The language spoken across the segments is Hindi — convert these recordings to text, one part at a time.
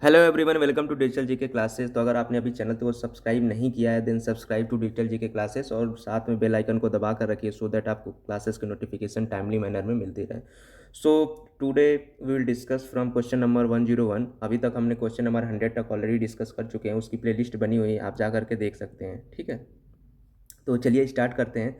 Hello everyone, welcome to digital GK classes. तो अगर आपने अभी चैनल को सब्सक्राइब नहीं किया है then subscribe to digital GK classes और साथ में बेल आइकन को दबा कर रखिए सो दैट आपको क्लासेस की नोटिफिकेशन टाइमली मैनर में मिलती रहे। So today we will discuss from question number 101। अभी तक हमने क्वेश्चन नंबर 100 तक ऑलरेडी डिस्कस कर चुके हैं, उसकी प्लेलिस्ट बनी हुई है, आप जा करके देख सकते हैं। ठीक है, तो चलिए स्टार्ट करते हैं।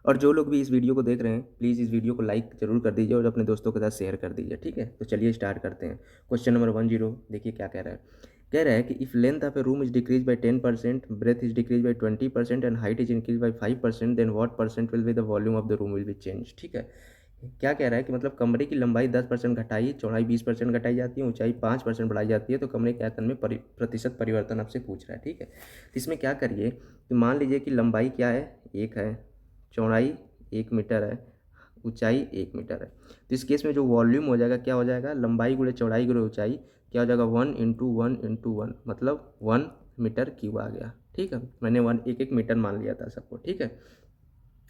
और जो लोग भी इस वीडियो को देख रहे हैं प्लीज़ इस वीडियो को लाइक जरूर कर दीजिए और अपने दोस्तों के साथ शेयर कर दीजिए। ठीक है, तो चलिए स्टार्ट करते हैं। क्वेश्चन नंबर 10 देखिए क्या कह रहा है। कह रहा है कि if length of a room is decrease by 10%, breath is decrease by 20% and height is increase by 5%, then what percent will be the volume of the room will be change. ठीक है, क्या कह रहा है कि मतलब कमरे की लंबाई 10% घटाई, चौड़ाई 20% घटाई जाती है, ऊंचाई 5% बढ़ाई जाती है, तो कमरे के आयतन में प्रतिशत परिवर्तन आपसे पूछ रहा है। ठीक है, तो इसमें क्या करिए कि मान लीजिए कि लंबाई क्या है, 1 है, चौड़ाई 1 मीटर है, ऊंचाई 1 मीटर है। तो इस केस में जो वॉल्यूम हो जाएगा क्या हो जाएगा, लंबाई गुणे चौड़ाई गुणे ऊंचाई क्या हो जाएगा, 1 × 1 × 1 मतलब 1 मीटर क्यूब आ गया। ठीक है, मैंने 1 1 मीटर मान लिया था सबको। ठीक है,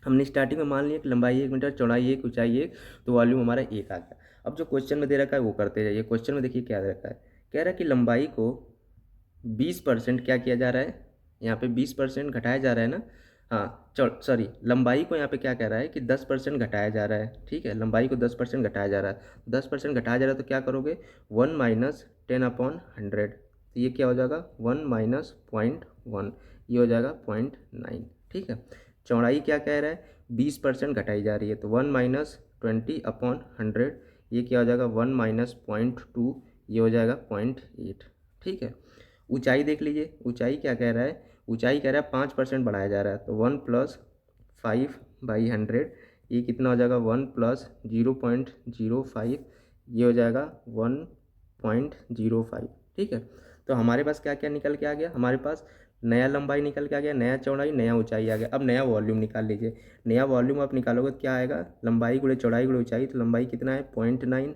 हमने स्टार्टिंग में मान लिया कि लंबाई 1 मीटर, चौड़ाई 1, ऊंचाई 1, तो वॉल्यूम हमारा 1 आ गया। अब जो क्वेश्चन में दे रखा है वो करते जाइए। क्वेश्चन में देखिए क्या दे रखा है, कह रहा है कि लंबाई को 20% क्या किया जा रहा है, यहाँ पे 20% घटाया जा रहा है ना। हाँ सॉरी, लंबाई को यहाँ पे क्या कह रहा है कि 10% घटाया जा रहा है। ठीक है, लंबाई को 10% घटाया जा रहा है, 10% घटाया जा रहा है तो क्या करोगे, 1 - 10/100, तो ये क्या हो जाएगा 1 - 0.1, ये हो जाएगा 0.9। ठीक है, चौड़ाई क्या कह रहा है, 20% घटाई जा रही है, तो 1 - 20/100, ये क्या हो जाएगा 1 - 0.2, ये हो जाएगा 0.8। ठीक है, ऊंचाई देख लीजिए, ऊंचाई क्या कह रहा है, ऊंचाई कह रहा है 5% बढ़ाया जा रहा है, तो 1 + 5/100, ये कितना हो जाएगा 1 + 0.05, ये हो जाएगा 1.05। ठीक है, तो हमारे पास क्या क्या निकल के आ गया, हमारे पास नया लंबाई निकल के आ गया, नया चौड़ाई, नया ऊंचाई आ गया। अब नया वॉल्यूम निकाल लीजिए। नया वॉल्यूम आप निकालोगे तो क्या आएगा, लंबाई गुणे चौड़ाई गुणे ऊंचाई, तो लंबाई कितना है 0.9,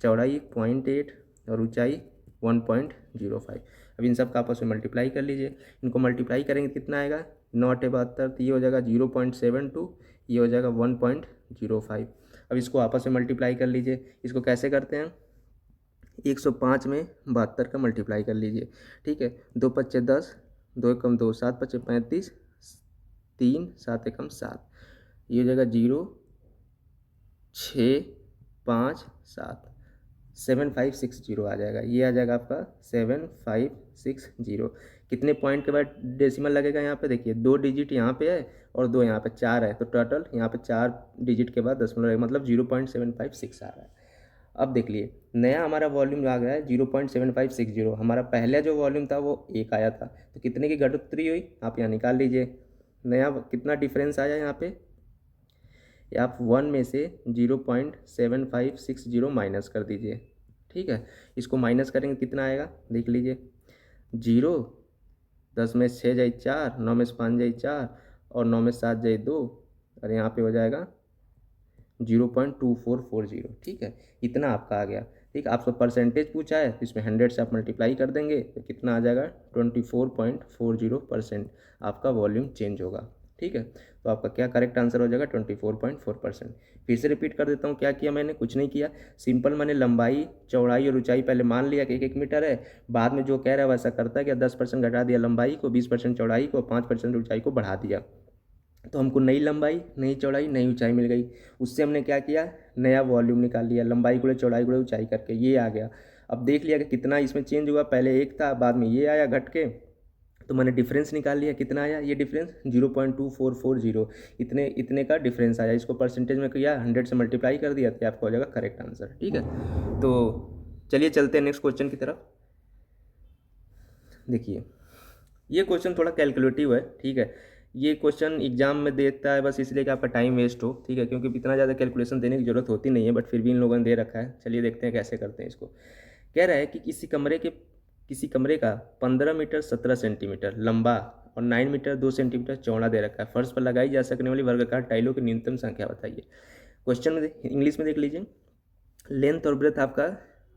चौड़ाई 0.8 और ऊंचाई 1.05। अब इन सब का आपस में मल्टीप्लाई कर लीजिए। इनको मल्टीप्लाई करेंगे कितना आएगा, 9 × 72, तो ये हो जाएगा 0.72, ये हो जाएगा 1.05। अब इसको आपस में मल्टीप्लाई कर लीजिए। इसको कैसे करते हैं, 105 में 72 का मल्टीप्लाई कर लीजिए। ठीक है, 2 × 5 = 10, 2 × 1 = 2, 7 × 5 = 35, 3 7 × 7, ये हो जाएगा 0 6 5 7, 7560 आ जाएगा। ये आ जाएगा आपका 7560। कितने पॉइंट के बाद डेसिमल लगेगा, यहाँ पे देखिए 2 डिजिट यहाँ पे है और 2 यहाँ पे, 4 है, तो टोटल यहाँ पे 4 डिजिट के बाद दशमलव लगेगा, मतलब 0.756 आ रहा है। अब देख लिए नया हमारा वॉल्यूम आ गया है 0.7560। हमारा पहला जो वॉल्यूम था वो 1 आया था, तो कितने की घटोत्तरी हुई आप यहाँ निकाल लीजिए। नया कितना डिफरेंस आया यहाँ पे, आप 1 में से 0.7560 माइनस कर दीजिए। ठीक है, इसको माइनस करेंगे कितना आएगा देख लीजिए, 0, 10 में 6 जाए 4, 9 में से 5 जाए 4 और 9 में 7 जाए 2, और यहाँ पे हो जाएगा 0.2440। ठीक है, इतना आपका आ गया। ठीक, आपको परसेंटेज पूछा है तो इसमें 100 से आप मल्टीप्लाई कर देंगे तो कितना आ जाएगा 24.40% आपका वॉल्यूम चेंज होगा। ठीक है, तो आपका क्या करेक्ट आंसर हो जाएगा 24.4%। फिर से रिपीट कर देता हूँ, क्या किया मैंने, कुछ नहीं किया, सिंपल मैंने लंबाई चौड़ाई और ऊंचाई पहले मान लिया कि 1 1 मीटर है, बाद में जो कह रहा है वैसा करता है कि 10% घटा दिया लंबाई को, 20% चौड़ाई को, 5% ऊंचाई को बढ़ा दिया, तो हमको नई लंबाई नई चौड़ाई नई ऊंचाई मिल गई। उससे हमने क्या किया, नया वॉल्यूम निकाल लिया, लंबाई गुणे चौड़ाई गुणे ऊंचाई करके ये आ गया। अब देख लिया कि कितना इसमें चेंज हुआ, पहले 1 था बाद में ये आया घट के, तो मैंने डिफरेंस निकाल लिया, कितना आया ये डिफरेंस 0.2440, इतने इतने का डिफरेंस आया। इसको परसेंटेज में किया, 100 से मल्टीप्लाई कर दिया तो आपका हो जाएगा करेक्ट आंसर। ठीक है, तो चलिए चलते हैं नेक्स्ट क्वेश्चन की तरफ। देखिए ये क्वेश्चन थोड़ा कैलकुलेटिव है। ठीक है, ये क्वेश्चन एग्जाम में देता है बस इसलिए कि आपका टाइम वेस्ट हो। ठीक है, क्योंकि इतना ज़्यादा कैलकुलेशन देने की जरूरत होती नहीं है, बट फिर भी इन लोगों ने दे रखा है। चलिए देखते हैं कैसे करते हैं इसको। कह रहा है कि किसी कमरे का 15 मीटर 17 सेंटीमीटर लंबा और 9 मीटर 2 सेंटीमीटर चौड़ा दे रखा है। फर्श पर लगाई जा सकने वाली वर्गाकार टाइलों की न्यूनतम संख्या बताइए। क्वेश्चन में इंग्लिश में देख लीजिए, लेंथ और ब्रेथ आपका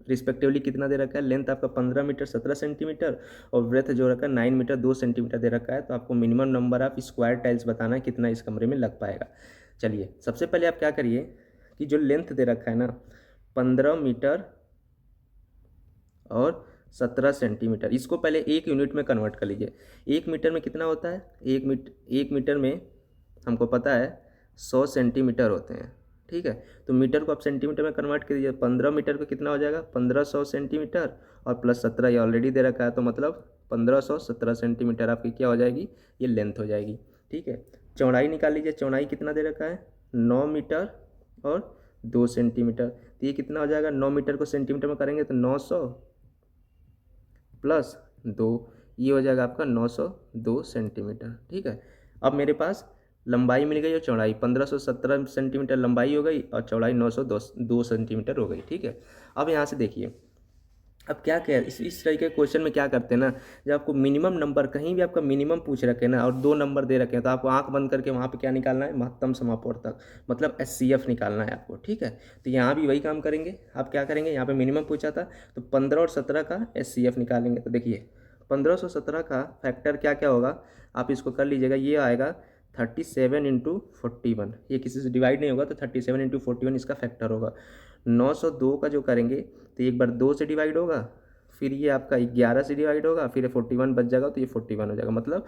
रिस्पेक्टिवली कितना दे रखा है, लेंथ आपका 15 मीटर 17 सेंटीमीटर और ब्रेथ जो रखा है 9 मीटर 2 सेंटीमीटर दे रखा है। तो आपको minimum number of square tiles बताना है कितना इस कमरे में लग पाएगा। चलिए सबसे पहले आप क्या करिए कि जो लेंथ दे रखा है ना 15 मीटर और 17 सेंटीमीटर। इसको पहले एक यूनिट में कन्वर्ट कर लीजिए। एक मीटर में कितना होता है? एक मीटर में हमको पता है 100 सेंटीमीटर होते हैं, ठीक है। तो मीटर को आप सेंटीमीटर में कन्वर्ट कर दीजिए। 15 मीटर को कितना हो जाएगा? 1500 सेंटीमीटर और प्लस 17 ये ऑलरेडी दे रखा है, तो मतलब 1517 सेंटीमीटर आपकी क्या हो जाएगी? ये लेंथ हो जाएगी, ठीक है। चौड़ाई निकाल लीजिए। चौड़ाई कितना दे रखा है? 9 मीटर और 2 सेंटीमीटर। तो ये कितना हो जाएगा? 9 मीटर को सेंटीमीटर में करेंगे तो 900 प्लस 2, ये हो जाएगा आपका 902 सेंटीमीटर, ठीक है। अब मेरे पास लंबाई मिल गई और चौड़ाई 1517 सेंटीमीटर लंबाई हो गई और चौड़ाई 902 सेंटीमीटर हो गई, ठीक है। अब यहाँ से देखिए, अब क्या क्या इस तरीके के क्वेश्चन में क्या करते हैं ना, जब आपको मिनिमम नंबर कहीं भी आपका मिनिमम पूछ रखे ना और 2 नंबर दे रखे हैं, तो आपको आंख बंद करके वहाँ पे क्या निकालना है? महत्तम समापवर्तक, मतलब SCF निकालना है आपको, ठीक है। तो यहाँ भी वही काम करेंगे। आप क्या करेंगे? यहाँ पे मिनिमम पूछा था तो 15 और 17 का SCF निकालेंगे। तो देखिए 1517 का फैक्टर क्या क्या होगा, आप इसको कर लीजिएगा। ये आएगा 37 इंटू 41, ये किसी से डिवाइड नहीं होगा तो 37 इंटू 41 इसका फैक्टर होगा। 902 का जो करेंगे तो एक बार 2 से डिवाइड होगा, फिर ये आपका 11 से डिवाइड होगा, फिर 41 बच जाएगा, तो ये 41 हो जाएगा। मतलब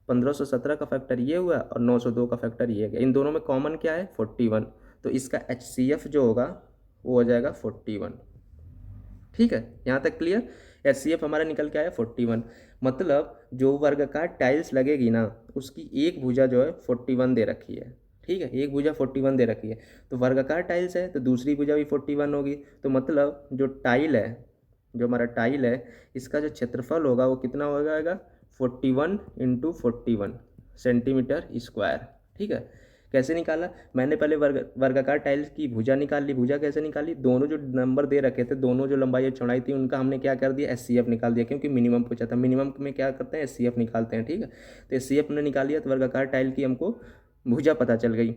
1517 का फैक्टर ये हुआ और 902 का फैक्टर ये गया। इन दोनों में कॉमन क्या है? 41। तो इसका HCF जो होगा वो हो जाएगा 41, ठीक है। यहाँ तक क्लियर? HCF हमारा निकल के आया 41। मतलब जो वर्गाकार टाइल्स लगेगी ना, उसकी एक भुजा जो है 41 दे रखी है, ठीक है। एक भुजा 41 दे रखी है, तो वर्गाकार टाइल्स है तो दूसरी भुजा भी 41 होगी। तो मतलब जो टाइल है, जो हमारा टाइल है, इसका जो क्षेत्रफल होगा वो कितना हो जाएगा? 41 इंटू 41 सेंटीमीटर स्क्वायर, ठीक है। कैसे निकाला? मैंने पहले वर्गाकार टाइल्स की भुजा निकाल ली। भुजा कैसे निकाली? दोनों जो नंबर दे रखे थे, दोनों जो लंबाई और चौड़ाई थी, उनका हमने क्या कर दिया? SCF निकाल दिया, क्योंकि मिनिमम पूछा था। मिनिमम में क्या करते हैं? SCF निकालते हैं, ठीक है। तो SCF ने निकाल लिया, तो वर्गाकार टाइल की हमको भुजा पता चल गई।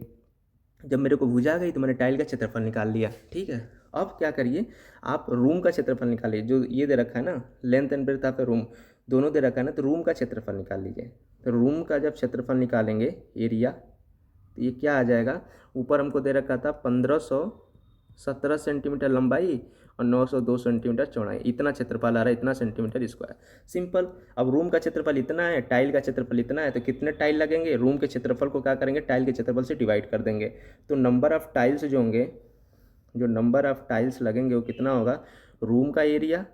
जब मेरे को भुजा गई तो मैंने टाइल का क्षेत्रफल निकाल लिया, ठीक है। अब क्या करिए, आप रूम का क्षेत्रफल निकालिए। जो ये दे रखा है ना, length and breadth of room दोनों दे रखा है ना, तो रूम का क्षेत्रफल निकाल लीजिए। तो रूम का जब क्षेत्रफल निकालेंगे, एरिया, तो ये क्या आ जाएगा? ऊपर हमको दे रखा था 1517 सेंटीमीटर लंबाई और 902 सेंटीमीटर चौड़ाई। इतना क्षेत्रफल आ रहा है, इतना सेंटीमीटर स्क्वायर। सिंपल। अब रूम का क्षेत्रफल इतना है, टाइल का क्षेत्रफल इतना है, तो कितने टाइल लगेंगे? रूम के क्षेत्रफल को क्या करेंगे? टाइल के क्षेत्रफल से डिवाइड कर देंगे। तो नंबर ऑफ टाइल्स जो होंगे, जो नंबर ऑफ टाइल्स लगेंगे वो कितना होगा? रूम का एरिया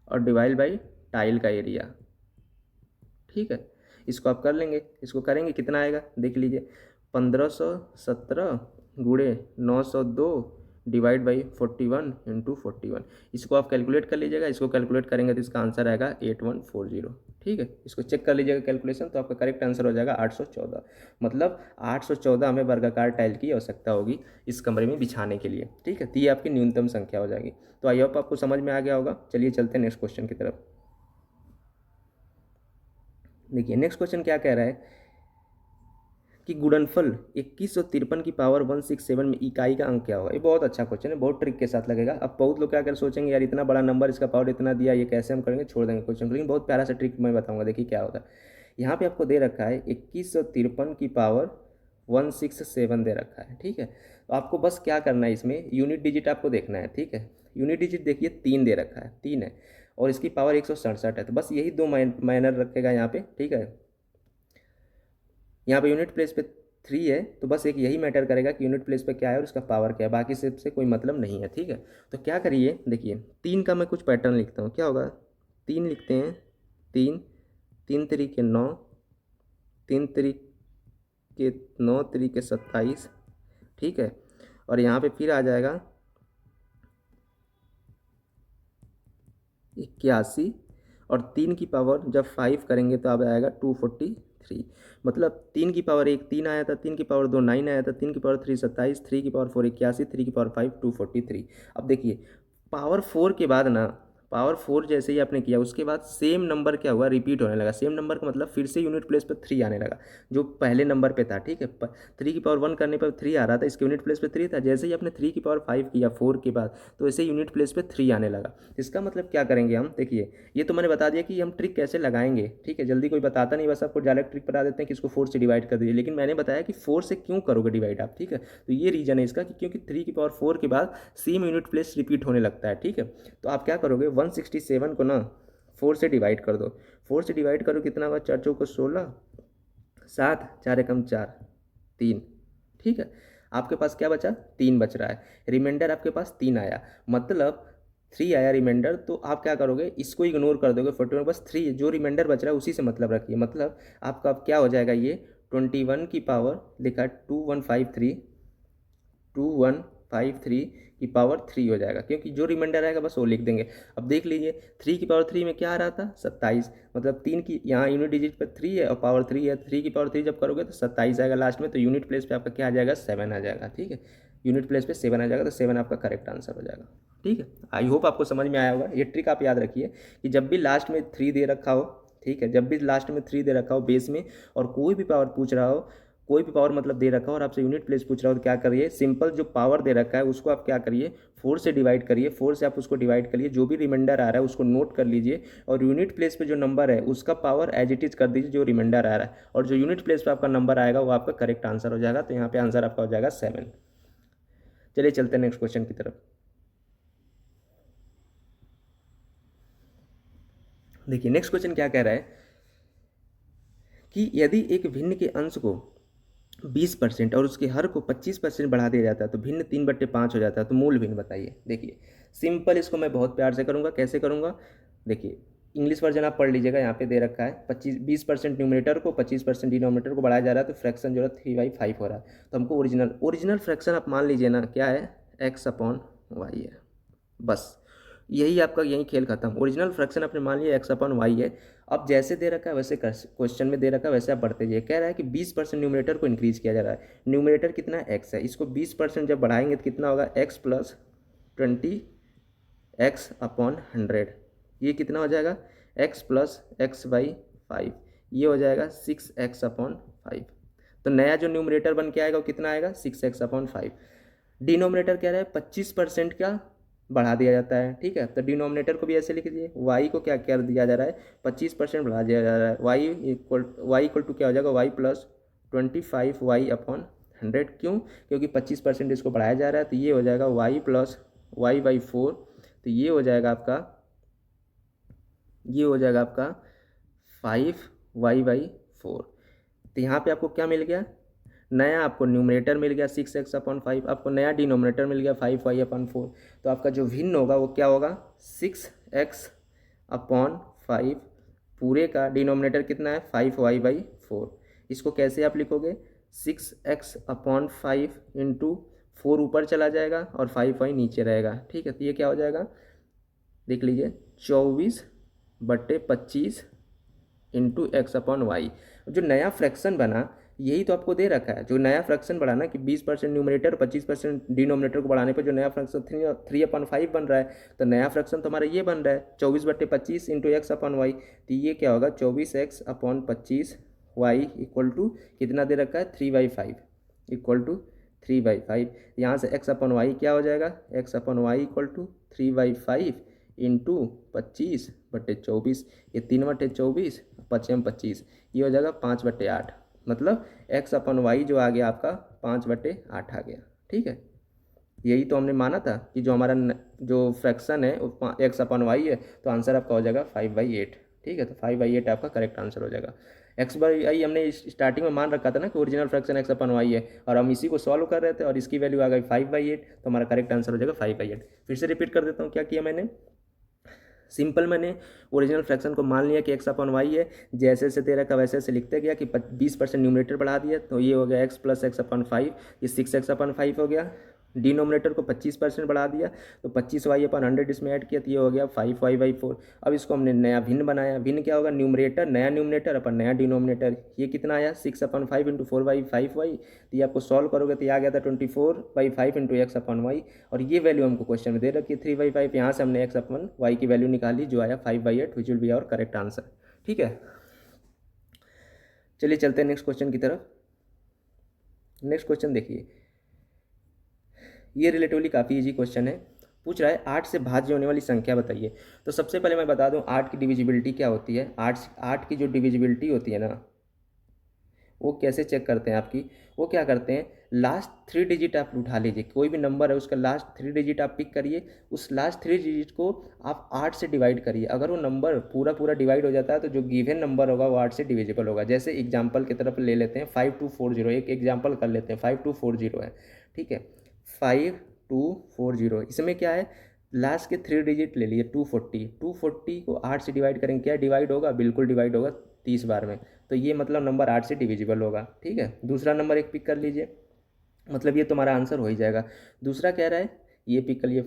और डिवाइड बाई टाइल का एरिया, ठीक है। इसको आप कर लेंगे। इसको करेंगे कितना आएगा? देख लीजिए, 1517 गुणे 902 डिवाइड बाई 41 इंटू 41। इसको आप कैलकुलेट कर लीजिएगा। इसको कैलकुलेट करेंगे तो इसका आंसर आएगा 8140, ठीक है। इसको चेक कर लीजिएगा कैलकुलेशन, तो आपका करेक्ट आंसर हो जाएगा 814। मतलब 814 हमें वर्गाकार टाइल की आवश्यकता होगी इस कमरे में बिछाने के लिए, ठीक है। तो ये आपकी न्यूनतम संख्या हो जाएगी। तो आई होप आपको समझ में आ गया होगा। चलिए चलते हैं नेक्स्ट क्वेश्चन की तरफ। देखिए नेक्स्ट क्वेश्चन क्या कह रहा है कि गुणनफल 2153 की पावर 167 में इकाई का अंक क्या होगा। ये बहुत अच्छा क्वेश्चन है, बहुत ट्रिक के साथ लगेगा। अब बहुत लोग क्या कर सोचेंगे, यार इतना बड़ा नंबर, इसका पावर इतना दिया, ये कैसे हम करेंगे, छोड़ देंगे क्वेश्चन को। लेकिन बहुत प्यारा सा ट्रिक मैं बताऊंगा, देखिए क्या होगा। यहाँ पे आपको दे रखा है 2153 की पावर 167 दे रखा है, ठीक है। तो आपको बस क्या करना है, इसमें यूनिट डिजिट आपको देखना है, ठीक है। यूनिट डिजिट देखिए 3 दे रखा है, 3 है, और इसकी पावर 167 है। तो बस यही 2 माइनर रखेगा यहाँ पे, ठीक है। यहाँ पे यूनिट प्लेस पे 3 है, तो बस एक यही मैटर करेगा कि यूनिट प्लेस पे क्या है और उसका पावर क्या है, बाकी से कोई मतलब नहीं है, ठीक है। तो क्या करिए, देखिए 3 का मैं कुछ पैटर्न लिखता हूँ। क्या होगा? 3 लिखते हैं, 3 3 तरीके 9, 3 तरीके 9 तरीके 27, ठीक है। और यहाँ पे फिर आ जाएगा 81, और 3 की पावर जब 5 करेंगे तो अब आएगा 243। मतलब 3 की पावर 1 3 आया था, 3 की पावर 2 9 आया था, 3 की पावर 3 27, 3 की पावर 4 81, 3 की पावर 5 243। अब देखिए पावर 4 के बाद ना, पावर 4 जैसे ही आपने किया उसके बाद सेम नंबर क्या हुआ? रिपीट होने लगा। सेम नंबर का मतलब फिर से यूनिट प्लेस पर 3 आने लगा, जो पहले नंबर पे था, ठीक है। 3 की पावर 1 करने पर 3 आ रहा था, इसके यूनिट प्लेस पे 3 था। जैसे ही आपने 3 की पावर 5 किया 4 के बाद, तो ऐसे यूनिट प्लेस पे 3 आने लगा। इसका मतलब क्या करेंगे हम? देखिए ये तो मैंने बता दिया कि हम ट्रिक कैसे लगाएंगे, ठीक है। जल्दी कोई बताता नहीं, बस आपको डायरेक्ट ट्रिक बता देते हैं कि इसको 4 से डिवाइड कर दीजिए। लेकिन मैंने बताया कि 4 से क्यों करोगे डिवाइड आप, ठीक है। तो ये रीज़न है इसका कि क्योंकि 3 की पावर 4 के बाद सेम यूनिट प्लेस रिपीट होने लगता है, ठीक है। तो आप क्या करोगे, 167 को ना 4 से डिवाइड कर दो। 4 से डिवाइड करो कितना होगा, 4 चौको 16, 7, 4 एकम 4, 3। ठीक है, आपके पास क्या बचा, 3 बच रहा है। रिमाइंडर आपके पास 3 आया, मतलब 3 आया रिमाइंडर। तो आप क्या करोगे, इसको इग्नोर कर दोगे। 41 के पास 3 जो रिमाइंडर बच रहा है उसी से मतलब रखिए। मतलब आपका अब क्या हो जाएगा, ये 21 की पावर लिखा 2153 की पावर 3 हो जाएगा, क्योंकि जो रिमाइंडर आएगा बस वो लिख देंगे। अब देख लीजिए 3 की पावर 3 में क्या आ रहा था, 27। मतलब 3 की यहाँ यूनिट डिजिट पर 3 है और पावर 3 है। 3 की पावर 3 जब करोगे तो 27 आएगा लास्ट में। तो यूनिट प्लेस पे आपका क्या आ जाएगा, 7 आ जाएगा। ठीक है, यूनिट प्लेस पे 7 आ जाएगा, तो 7 आपका करेक्ट आंसर हो जाएगा। ठीक है, आई होप आपको समझ में आया होगा। ये ट्रिक आप याद रखिए कि जब भी लास्ट में 3 दे रखा हो, ठीक है, जब भी लास्ट में 3 दे रखा हो बेस में, और कोई भी पावर पूछ रहा हो, कोई भी पावर मतलब दे रखा हो और आपसे यूनिट प्लेस पूछ रहा हो, तो क्या करिए, सिंपल जो पावर दे रखा है उसको आप क्या करिए, 4 से डिवाइड करिए। 4 से आप उसको डिवाइड करिए, जो भी रिमाइंडर आ रहा है उसको नोट कर लीजिए, और यूनिट प्लेस पे जो नंबर है उसका पावर एज इट इज कर दीजिए जो रिमाइंडर आ रहा है, और जो यूनिट प्लेस पे आपका नंबर आएगा वो आपका करेक्ट आंसर हो जाएगा। तो यहाँ पे आंसर आपका हो जाएगा 7। चलिए चलते हैं नेक्स्ट क्वेश्चन की तरफ। देखिए नेक्स्ट क्वेश्चन क्या कह रहा है कि यदि एक भिन्न के अंश को 20% और उसके हर को 25% बढ़ा दिया जाता है तो भिन्न 3/5 हो जाता है, तो मूल भिन्न बताइए। देखिए सिंपल, इसको मैं बहुत प्यार से करूँगा। कैसे करूँगा, देखिए इंग्लिश वर्जन आप पढ़ लीजिएगा। यहाँ पे दे रखा है 20% न्यूमरेटर को 25% डिनोमिनेटर को बढ़ाया जा रहा है, तो फ्रैक्शन जो है 3/5 हो रहा है। तो हमको ओरिजिनल फ्रैक्शन आप मान लीजिए ना, क्या है, x/y है। बस यही आपका, यही खेल खत्म। ओरिजिनल फ्रैक्शन आपने मान लिया x/y है। अब जैसे दे रखा है वैसे क्वेश्चन में दे रखा है वैसे आप बढ़ते जाइए। कह रहा है कि 20% न्यूमरेटर को इंक्रीज किया जा रहा है। न्यूमरेटर कितना है, x है, इसको 20% जब बढ़ाएंगे तो कितना होगा, x + 20x/100। ये कितना हो जाएगा, x + x/5, ये हो जाएगा 6x/5। तो नया जो न्यूमरेटर बन के आएगा वो कितना आएगा, 6x/5। डिनोमिनेटर कह रहा है 25% का बढ़ा दिया जाता है। ठीक है, तो डिनोमिनेटर को भी ऐसे लिख दीजिए। y को क्या कर दिया जा रहा है, 25% बढ़ा दिया जा रहा है। y इक्वल टू क्या हो जाएगा, y + 25y/100। क्यों, क्योंकि 25% इसको बढ़ाया जा रहा है। तो ये हो जाएगा y + y/4। तो ये हो जाएगा आपका 5y/4। तो यहाँ पे आपको क्या मिल गया, नया आपको न्यूमरेटर मिल गया 6x/5, आपको नया डिनोमिनेटर मिल गया 5y/4। तो आपका जो भिन्न होगा वो क्या होगा, 6x/5। पूरे का डिनोमिनेटर कितना है, 5y/4। इसको कैसे आप लिखोगे, 6x/5 इंटू 4 ऊपर चला जाएगा और 5y नीचे रहेगा। ठीक है, तो ये क्या हो जाएगा, देख लीजिए 24/25 इंटू x/y। जो नया फ्रैक्शन बना यही तो आपको दे रखा है। जो नया फ्रैक्शन बढ़ा ना कि 20% न्यूमरेटर 25% डिनोमिनेटर को बढ़ाने पर जो नया फ्रैक्शन 3/5 बन रहा है, तो नया फ्रैक्शन तो हमारा ये बन रहा है 24/25 इंटू x/y। तो ये क्या होगा, 24x/25y इक्वल टू कितना दे रखा है, 3/5 इक्वल टू 3/5। यहाँ से x/y क्या हो जाएगा, x/y इक्वल टू 3/5 इंटू 25/24। ये 3/24, 5×25, ये हो जाएगा 5/8। मतलब x/y जो आ गया आपका 5/8 आ गया। ठीक है, यही तो हमने माना था कि जो हमारा जो फ्रैक्शन है वो x/y है, तो आंसर आपका हो जाएगा 5/8। ठीक है, तो 5/8 आपका करेक्ट आंसर हो जाएगा। x/y हमने स्टार्टिंग में मान रखा था ना कि ओरिजिनल फ्रैक्शन x/y है, और हम इसी को सॉल्व कर रहे थे और इसकी वैल्यू आ गई 5/8। तो हमारा करेक्ट आंसर हो जाएगा 5/8। फिर से रिपीट कर देता हूँ क्या किया मैंने। सिंपल मैंने ओरिजिनल फ्रैक्शन को मान लिया कि x/y है, जैसे जैसे दे रखा वैसे वैसे लिखते गया कि 20% न्यूमरेटर बढ़ा दिया, तो ये हो गया x + x/5, ये 6x/5 हो गया। डिनोमिनेटर को 25% बढ़ा दिया, तो 25y/100 इसमें ऐड किया, तो ये हो गया 5y/4। अब इसको हमने नया भिन्न बनाया। भिन्न क्या होगा, न्यूमरेटर, नया न्यूमरेटर अपन नया डिनोमिनेटर। ये कितना आया, 6/5 इंटू 4/5y। तो ये आपको सॉल्व करोगे तो ये आ गया था 24/5 इंटू x/y। और ये वैल्यू हमको क्वेश्चन में दे रखी है 3/5। यहाँ से हमने x/y की वैल्यू निकाली जो आया 5/8, which will be our correct answer. ठीक है, चलिए चलते हैं नेक्स्ट क्वेश्चन की तरफ। नेक्स्ट क्वेश्चन देखिए, ये रिलेटिवली काफ़ी इजी क्वेश्चन है। पूछ रहा है 8 से भाज्य होने वाली संख्या बताइए। तो सबसे पहले मैं बता दूं 8 की डिविजिबिलिटी क्या होती है। 8 की जो डिविजिबिलिटी होती है ना, वो कैसे चेक करते हैं आपकी, वो क्या करते हैं, लास्ट 3 डिजिट आप उठा लीजिए, कोई भी नंबर है उसका लास्ट 3 डिजिट आप पिक करिए, उस लास्ट 3 डिजिट को आप 8 से डिवाइड करिए। अगर वो नंबर पूरा पूरा डिवाइड हो जाता है तो जो गिवन नंबर होगा वो 8 से डिविजिबल होगा। जैसे एग्जाम्पल की तरफ ले लेते हैं 5240, एक एग्जाम्पल कर लेते हैं 5240 है, ठीक है। 5240 इसमें क्या है, लास्ट के 3 डिजिट ले लिए 240 को 8 से डिवाइड करेंगे, क्या डिवाइड होगा, बिल्कुल डिवाइड होगा 30 बार में। तो ये मतलब नंबर 8 से डिविजिबल होगा, ठीक है। दूसरा नंबर एक पिक कर लीजिए, मतलब ये तुम्हारा आंसर हो ही जाएगा। दूसरा कह रहा है, ये पिक कर लिए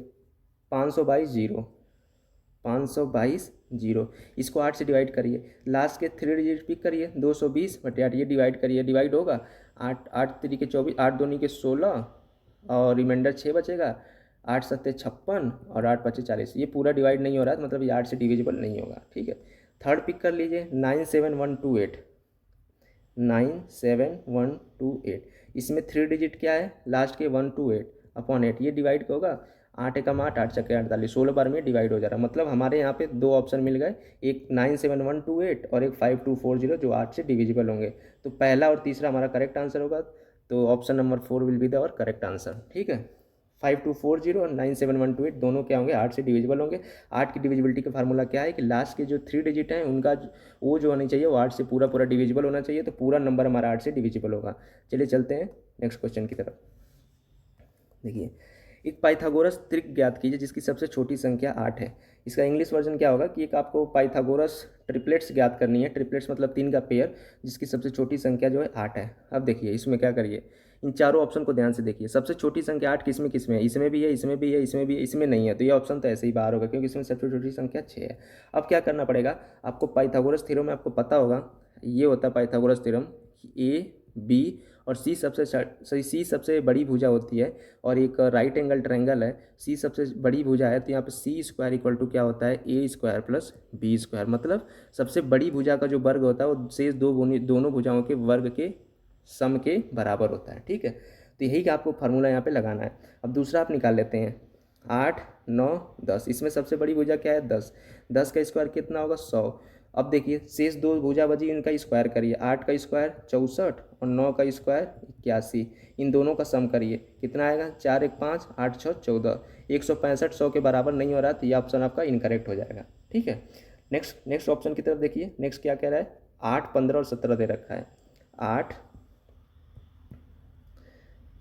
522 जीरो, इसको 8 से डिवाइड करिए, लास्ट के 3 डिजिट पिक करिए 220/8, ये डिवाइड करिए, डिवाइड होगा 8 8 3 के 24, 8 2 के 16 और रिमाइंडर 6 बचेगा, 8 7 56 और 8 5 40। ये पूरा डिवाइड नहीं हो रहा है, मतलब ये 8 से डिविजिबल नहीं होगा, ठीक है। थर्ड पिक कर लीजिए 97128, 97128, इसमें 3 डिजिट क्या है, लास्ट के 128/8, ये डिवाइड होगा 8 एकम 8, 8 छक्के 48, 16 बार में डिवाइड हो जा रहा है। मतलब हमारे यहाँ पे दो ऑप्शन मिल गए, एक 97128 और एक 5240 जो 8 से डिविजिबल होंगे। तो पहला और तीसरा हमारा करेक्ट आंसर होगा, तो option number 4 will be the और करेक्ट आंसर, ठीक है। 5240 और 97128 दोनों क्या होंगे, 8 से डिविजिबल होंगे। 8 की डिविजिबिलिटी का फार्मूला क्या है कि लास्ट के जो 3 डिजिट हैं उनका वो जो होनी चाहिए वो 8 से पूरा पूरा डिविजिबल होना चाहिए, तो पूरा नंबर हमारा 8 से डिविजिबल होगा। चलिए चलते हैं नेक्स्ट क्वेश्चन की तरफ। देखिए, एक पाइथागोरस त्रिक ज्ञात कीजिए जिसकी सबसे छोटी संख्या 8 है। इसका इंग्लिश वर्जन क्या होगा कि एक आपको पाइथागोरस ट्रिपलेट्स ज्ञात करनी है, ट्रिपलेट्स मतलब 3 का पेयर, जिसकी सबसे छोटी संख्या जो है 8 है। अब देखिए इसमें क्या करिए, इन चारों ऑप्शन को ध्यान से देखिए। सबसे छोटी संख्या 8 किसमें किसमें है, इसमें भी है, इसमें भी है, इसमें भी है, इसमें नहीं है, तो ये ऑप्शन तो ऐसे ही बाहर होगा क्योंकि इसमें सबसे छोटी संख्या 6 है। अब क्या करना पड़ेगा आपको, पाइथागोरस थ्योरम में आपको पता होगा, ये होता है पाइथागोरस थ्योरम, ए बी और सी सबसे बड़ी भुजा होती है और एक राइट एंगल ट्रायंगल है, सी सबसे बड़ी भुजा है, तो यहाँ पे सी स्क्वायर इक्वल टू क्या होता है, ए स्क्वायर प्लस बी स्क्वायर। मतलब सबसे बड़ी भुजा का जो वर्ग होता है वो शेष दोनों भुजाओं के वर्ग के सम के बराबर होता है, ठीक है। तो यही का आपको फार्मूला यहाँ पे लगाना है। अब दूसरा आप निकाल लेते हैं, 8 9 10, इसमें सबसे बड़ी भुजा क्या है 10, 10 का स्क्वायर कितना होगा 100। अब देखिए शेष दो भुजा बची, इनका स्क्वायर करिए, 8 का स्क्वायर 64 और 9 का स्क्वायर 81, इन दोनों का सम करिए कितना आएगा, 4 1 5 8 6 14, 165 100 के बराबर नहीं हो रहा, तो ये ऑप्शन आपका इनकरेक्ट हो जाएगा, ठीक है। नेक्स्ट ऑप्शन की तरफ देखिए, नेक्स्ट क्या कह रहा है, 8 15 और 17 दे रखा है, 8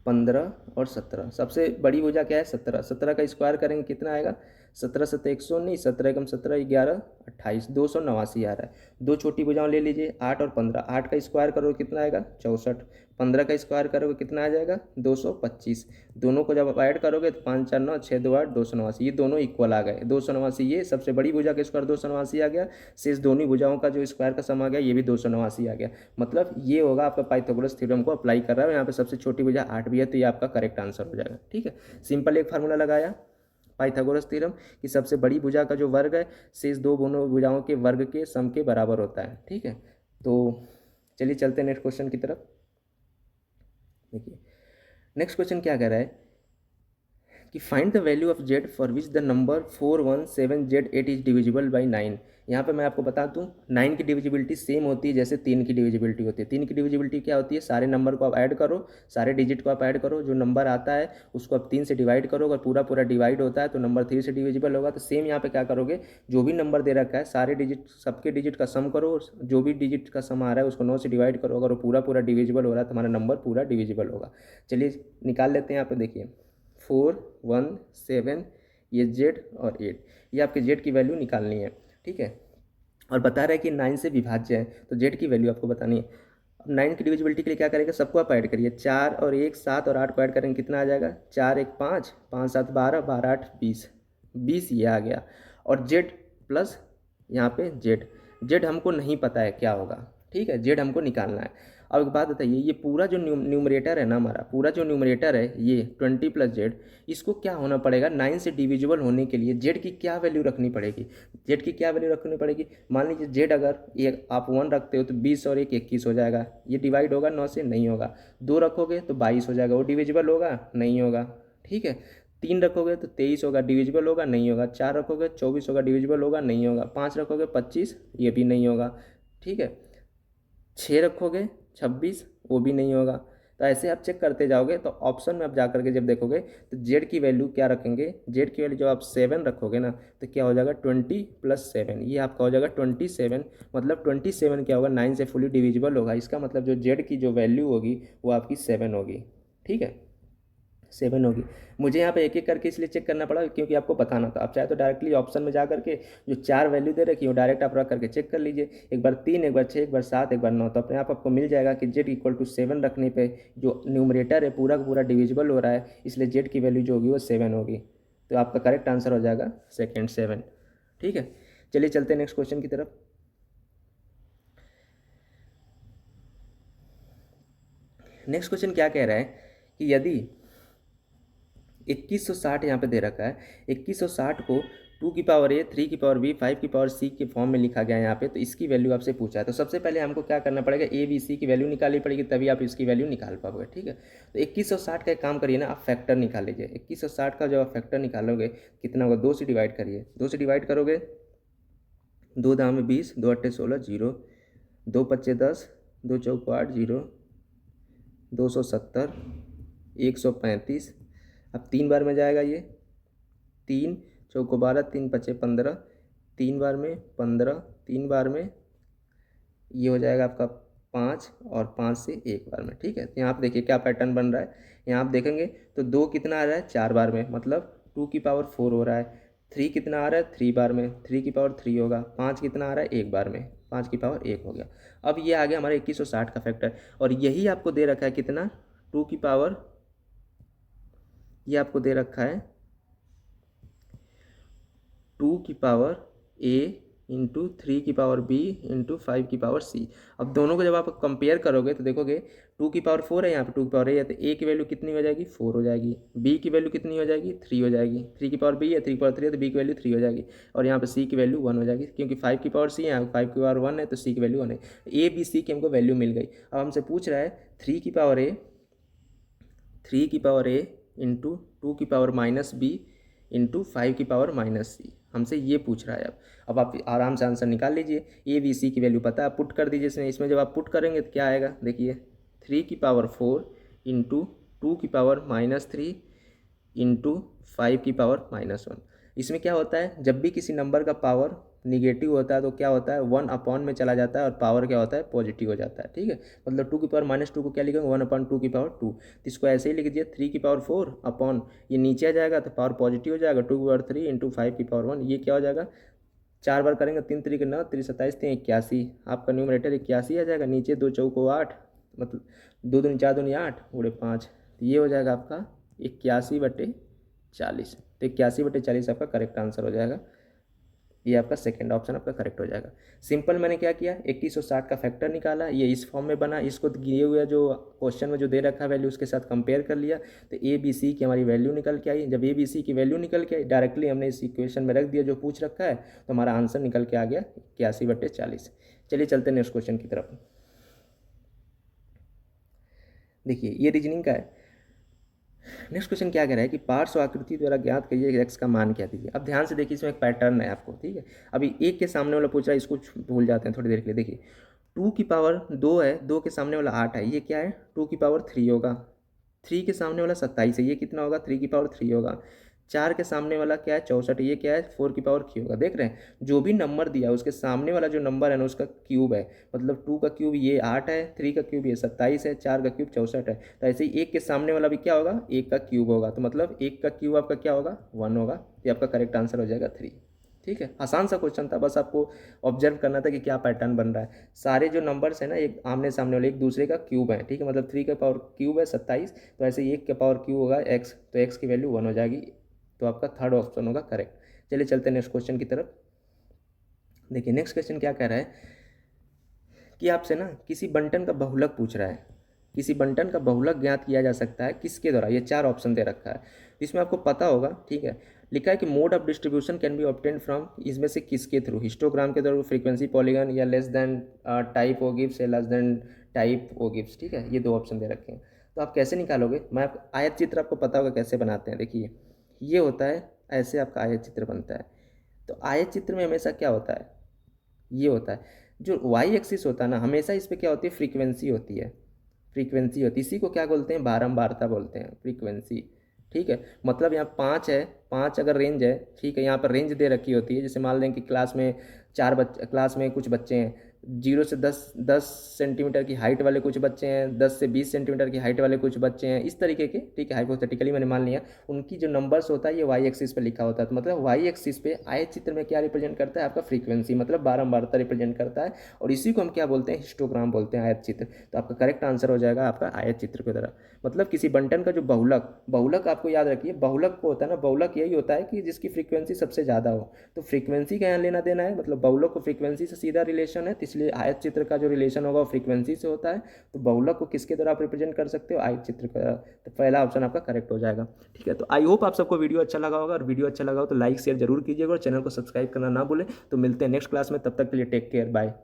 15 और 17, सबसे बड़ी भुजा क्या है 17, 17 का स्क्वायर करेंगे कितना आएगा, 17 7 119, 17 एकम 17 11 28, 289 आ रहा है। दो छोटी भुजाओं ले लीजिए 8 और 15, 8 का स्क्वायर करोगे कितना आएगा 64, 15 का स्क्वायर करोगे कितना आ जाएगा 225, दोनों को जब आप ऐड करोगे तो 5 4 9 6 2 8 289, ये दोनों इक्वल आ गए, 289, ये सबसे बड़ी भुजा का स्क्वायर 289 आ गया, शेष दोनों भुजाओं का जो स्क्वायर का सम आ गया ये भी 289 आ गया। मतलब ये होगा आपका पाइथागोरस थ्योरम को अप्लाई कर रहा है, यहाँ पे सबसे छोटी भुजा 8 भी है, तो ये आपका करेक्ट आंसर हो जाएगा, ठीक है। सिंपल एक फार्मूला लगाया पाइथागोरस थ्योरम कि सबसे बड़ी भुजा का जो वर्ग है शेष दोनों भुजाओं के वर्ग के सम के बराबर होता है, ठीक है। तो चलिए चलते हैं नेक्स्ट क्वेश्चन की तरफ। देखिए नेक्स्ट क्वेश्चन क्या कह रहा है कि find the value of Z for which the number 417Z8 is divisible by 9। यहाँ पे मैं आपको बता दूँ 9 की डिविजिबिलिटी सेम होती है जैसे 3 की डिविजिबिलिटी होती है। 3 की डिविजिबिलिटी क्या होती है, सारे नंबर को आप ऐड करो, सारे डिजिट को आप ऐड करो, जो नंबर आता है उसको आप 3 से डिवाइड करो, अगर पूरा पूरा डिवाइड होता है तो नंबर 3 से डिविजिबल होगा। तो सेम यहाँ पे क्या करोगे, जो भी नंबर दे रखा है सारे डिजिट सबके डिजिट का सम करो, जो भी डिजिट का सम आ रहा है उसको 9 से डिवाइड करो, अगर वो पूरा पूरा डिविजिबल हो रहा है तो हमारा नंबर पूरा डिविजिबल होगा। चलिए निकाल लेते हैं यहाँ पे, देखिए 4 1 7, ये जेड और 8, ये आपके जेड की वैल्यू निकालनी है, ठीक है। और बता रहा है कि 9 से विभाज्य है तो जेड की वैल्यू आपको बतानी है। अब 9 की डिविजिबिलिटी के लिए क्या करेंगे, सबको आप ऐड करिए, 4 और 1 7 और 8 को ऐड करेंगे कितना आ जाएगा, 4 1 5 5 7 12 12 8 20 20, ये आ गया। और जेड प्लस यहाँ पे जेड हमको नहीं पता है क्या होगा, ठीक है, जेड हमको निकालना है। अब एक बात बताइए, ये पूरा जो न्यूमरेटर है ना, हमारा पूरा जो न्यूमरेटर है ये 20 प्लस जेड, इसको क्या होना पड़ेगा 9 से डिविजिबल होने के लिए जेड की क्या वैल्यू रखनी पड़ेगी, जेड की क्या वैल्यू रखनी पड़ेगी। मान लीजिए जेड अगर ये आप 1 रखते हो तो 20 और 1 21 हो जाएगा, ये डिवाइड होगा 9 से, नहीं होगा। 2 रखोगे तो 22 हो जाएगा, वो डिविजिबल होगा, नहीं होगा, ठीक है। 3 रखोगे तो 23 होगा, डिविजिबल होगा, नहीं होगा। 4 रखोगे 24 होगा, डिविजिबल होगा, नहीं होगा। 5 रखोगे 25, ये भी नहीं होगा, ठीक है। 6 रखोगे 26, वो भी नहीं होगा। तो ऐसे आप चेक करते जाओगे तो ऑप्शन में आप जा करके जब देखोगे तो जेड की वैल्यू क्या रखेंगे, जेड की वैल्यू जब आप 7 रखोगे ना तो क्या हो जाएगा 20 + 7, ये आपका हो जाएगा 27। मतलब 27 क्या होगा, 9 से फुली डिविजिबल होगा, इसका मतलब जो जेड की जो वैल्यू होगी वो आपकी 7 होगी। ठीक है, 7 होगी। मुझे यहाँ पे एक एक करके इसलिए चेक करना पड़ा क्योंकि आपको बताना था। आप चाहे तो डायरेक्टली ऑप्शन में जा करके जो 4 वैल्यू दे रखी है वो डायरेक्ट आप रख करके चेक कर लीजिए, एक बार 3, एक बार 6, एक बार 7, एक बार 9, तो अपने आप आपको मिल जाएगा कि जेड इक्वल टू 7 रखने पे जो न्यूमरेटर है पूरा का पूरा डिविजिबल हो रहा है, इसलिए जेड की वैल्यू जो होगी वो 7 होगी। तो आपका करेक्ट आंसर हो जाएगा सेकेंड 7। ठीक है, चलिए चलते हैं नेक्स्ट क्वेश्चन की तरफ। नेक्स्ट क्वेश्चन क्या कह रहा है कि यदि 2160 यहाँ पे दे रखा है, 2160 को 2 की पावर ए, 3 की पावर बी, 5 की पावर सी के फॉर्म में लिखा गया है यहाँ पे, तो इसकी वैल्यू आपसे पूछा है। तो सबसे पहले हमको क्या करना पड़ेगा, ए बी सी की वैल्यू निकालनी पड़ेगी, तभी आप इसकी वैल्यू निकाल पाओगे। ठीक है, तो 2160 का एक काम करिए ना, आप फैक्टर निकाल लीजिए। 2160 का जब आप फैक्टर निकालोगे कितना होगा, 2 से डिवाइड करिए, 2 से डिवाइड करोगे 2 दाम में 20, 2 अट्ठे 16, 0, 2 पच्चे 10, 2 चौको 8, 0, 270, 135। अब 3 बार में जाएगा ये, 3 चौको 12, 3 पचे 15, 3 बार में 15, 3 बार में ये हो जाएगा आपका 5, और 5 से 1 बार में। ठीक है, तो यहाँ आप देखिए क्या पैटर्न बन रहा है। यहाँ आप देखेंगे तो 2 कितना आ रहा है 4 बार में, मतलब 2 की पावर 4 हो रहा है। 3 कितना आ रहा है 3 बार में, 3 की पावर 3 होगा। 5 कितना आ रहा है 1 बार में, 5 की पावर 1 हो गया। अब ये आ गया हमारा 2160 का फैक्टर, और यही आपको दे रखा है कितना, 2 की पावर, ये आपको दे रखा है 2 की पावर ए इंटू 3 की पावर बी इंटू 5 की पावर सी। अब दोनों को जब आप कंपेयर करोगे तो देखोगे 2 की पावर 4 है, यहाँ पे 2 की पावर ए है, तो ए की वैल्यू कितनी हो जाएगी 4 हो जाएगी, बी की वैल्यू कितनी हो जाएगी 3 हो जाएगी, 3 की पावर बी है, 3 की पावर 3 है तो बी की वैल्यू 3 हो जाएगी, और यहाँ पे सी की वैल्यू 1 हो जाएगी, क्योंकि 5 की पावर सी है, 5 की पावर 1 है तो सी की वैल्यू 1 है। ए बी सी की हमको वैल्यू मिल गई। अब हमसे पूछ रहा है 3 की पावर ए, 3 की पावर ए इंटू 2 की पावर माइनस बी इंटू 5 की पावर माइनस सी, हमसे ये पूछ रहा है। अब आप आराम से आंसर निकाल लीजिए, ए बी सी की वैल्यू पता है, पुट कर दीजिए इसमें जब आप पुट करेंगे तो क्या आएगा, देखिए 3 की पावर 4 इंटू 2 की पावर -3 इंटू 5 की पावर -1। इसमें क्या होता है, जब भी किसी नंबर का पावर निगेटिव होता है तो क्या होता है 1 अपॉन में चला जाता है, और पावर क्या होता है पॉजिटिव हो जाता है। ठीक है, मतलब 2 की पावर -2 को क्या लिखेंगे 1/2 की पावर 2, तो इसको ऐसे ही लिख दीजिए 3 की पावर 4 अपॉन, ये नीचे आ जाएगा तो पावर पॉजिटिव हो जाएगा, 2 की पावर 3 इंटू 5 की पावर 1, ये क्या हो जाएगा 4 बार करेंगे, 3 3 के 9, 3 27, 3 81, आपका न्यूमरेटर 81 आ जाएगा, नीचे 2 चौको 8, मतलब 2 दूनी 4 दूनी 8 उड़े 5, तो ये हो जाएगा आपका 81/40। तो 81/40 आपका करेक्ट आंसर हो जाएगा, ये आपका सेकंड ऑप्शन आपका करेक्ट हो जाएगा। सिंपल मैंने क्या किया 2160 का फैक्टर निकाला, ये इस फॉर्म में बना, इसको दिए हुए जो क्वेश्चन में जो दे रखा है वैल्यू उसके साथ कंपेयर कर लिया, तो ए बी सी की हमारी वैल्यू निकल के आई। जब ए बी सी की वैल्यू निकल के आई डायरेक्टली हमने इस इक्वेशन में रख दिया जो पूछ रखा है, तो हमारा आंसर निकल के आ गया 81/40। चलिए चलते हैं नेक्स्ट क्वेश्चन की तरफ। देखिए ये रीजनिंग का है। नेक्स्ट क्वेश्चन क्या कह रहा है कि पार्श्व आकृति द्वारा ज्ञात करिए एक्स का मान क्या दीजिए। अब ध्यान से देखिए इसमें एक पैटर्न है आपको, ठीक है। अभी एक के सामने वाला पूछ रहा है, इसको भूल जाते हैं थोड़ी देर के लिए। देखिए 2 की पावर 2 है, 2 के सामने वाला 8 है, ये क्या है 2 की पावर 3 होगा। 3 के सामने वाला 27 है, ये कितना होगा 3 की पावर 3 होगा। 4 के सामने वाला क्या है 64, ये क्या है 4 की पावर क्यू होगा। देख रहे हैं जो भी नंबर दिया है उसके सामने वाला जो नंबर है ना उसका क्यूब है, मतलब 2 का क्यूब ये 8 है, 3 का क्यूब ये 27 है, 4 का क्यूब 64 है। तो ऐसे ही 1 के सामने वाला भी क्या होगा 1 का क्यूब होगा, तो मतलब 1 का क्यूब आपका क्या होगा 1 होगा। ये आपका करेक्ट आंसर हो जाएगा 3। ठीक है, आसान सा क्वेश्चन था, बस आपको ऑब्जर्व करना था कि क्या पैटर्न बन रहा है। सारे जो नंबर्स हैं ना एक आमने सामने वाले एक दूसरे का क्यूब है, ठीक है, मतलब 3 का पावर क्यूब है 27, तो ऐसे 1 का पावर क्यूब होगा x, तो x की वैल्यू 1 हो जाएगी, तो आपका थर्ड ऑप्शन होगा करेक्ट। चलिए चलते हैं नेक्स्ट क्वेश्चन की तरफ। देखिए नेक्स्ट क्वेश्चन क्या कह रहा है कि आपसे ना किसी बंटन का बहुलक पूछ रहा है, किसी बंटन का बहुलक ज्ञात किया जा सकता है किसके द्वारा। ये 4 ऑप्शन दे रखा है, इसमें आपको पता होगा, ठीक है। लिखा है कि mode of distribution can be obtain from, इसमें से किसके थ्रू, हिस्टोग्राम के द्वारा, फ्रीक्वेंसी पॉलीगन, या less than type ogives, या less than type ogives. ठीक है, ये 2 ऑप्शन दे रखे हैं। तो आप कैसे निकालोगे, मैं आप आयत चित्र आपको पता होगा कैसे बनाते हैं। देखिए ये होता है, ऐसे आपका आयत चित्र बनता है। तो आयत चित्र में हमेशा क्या होता है, ये होता है जो वाई एक्सिस होता है ना, हमेशा इस पर क्या होती है फ्रीक्वेंसी होती है। फ्रीक्वेंसी होती है, इसी को क्या बोलते हैं, बारंबारता बोलते हैं, फ्रीक्वेंसी। ठीक है, मतलब यहाँ 5 है, 5 अगर रेंज है, ठीक है, यहाँ पर रेंज दे रखी होती है। जैसे मान लें कि क्लास में क्लास में कुछ बच्चे हैं, 0 से 10 सेंटीमीटर की हाइट वाले कुछ बच्चे हैं, 10 से 20 सेंटीमीटर की हाइट वाले कुछ बच्चे हैं, इस तरीके के। ठीक है, हाइपोथेटिकली मैंने मान लिया। उनकी जो नंबर्स होता है ये वाई एक्सिस पे लिखा होता है। तो मतलब वाई एक्सिस पे आयत चित्र में क्या रिप्रेजेंट करता है, आपका फ्रीक्वेंसी, मतलब बारंबारता रिप्रेजेंट करता है। और इसी को हम क्या बोलते हैं, हिस्टोग्राम बोलते हैं, आयत चित्र। तो आपका करेक्ट आंसर हो जाएगा आपका आयत चित्र की तरह। मतलब किसी बंटन का जो बहुलक, बहुलक आपको याद रखिए, बहुलक को होता है ना, बहुलक यही होता है कि जिसकी फ्रीक्वेंसी सबसे ज़्यादा हो। तो फ्रीक्वेंसी का यहाँ लेना देना है, मतलब बहुलक को फ्रीक्वेंसी से सीधा रिलेशन है, तो इसलिए आयत चित्र का जो रिलेशन होगा वो फ्रीक्वेंसी से होता है। तो बहुलक को किसके द्वारा आप रिप्रेजेंट कर सकते हो, आयत चित्र का। तो पहला ऑप्शन आपका करेक्ट हो जाएगा। ठीक है, तो आई होप आप सबको वीडियो अच्छा लगा होगा, और वीडियो अच्छा लगा हो तो लाइक शेयर जरूर कीजिएगा, और चैनल को सब्सक्राइब करना ना भूलें। तो मिलते हैं नेक्स्ट क्लास में, तब तक के लिए टेक केयर, बाय।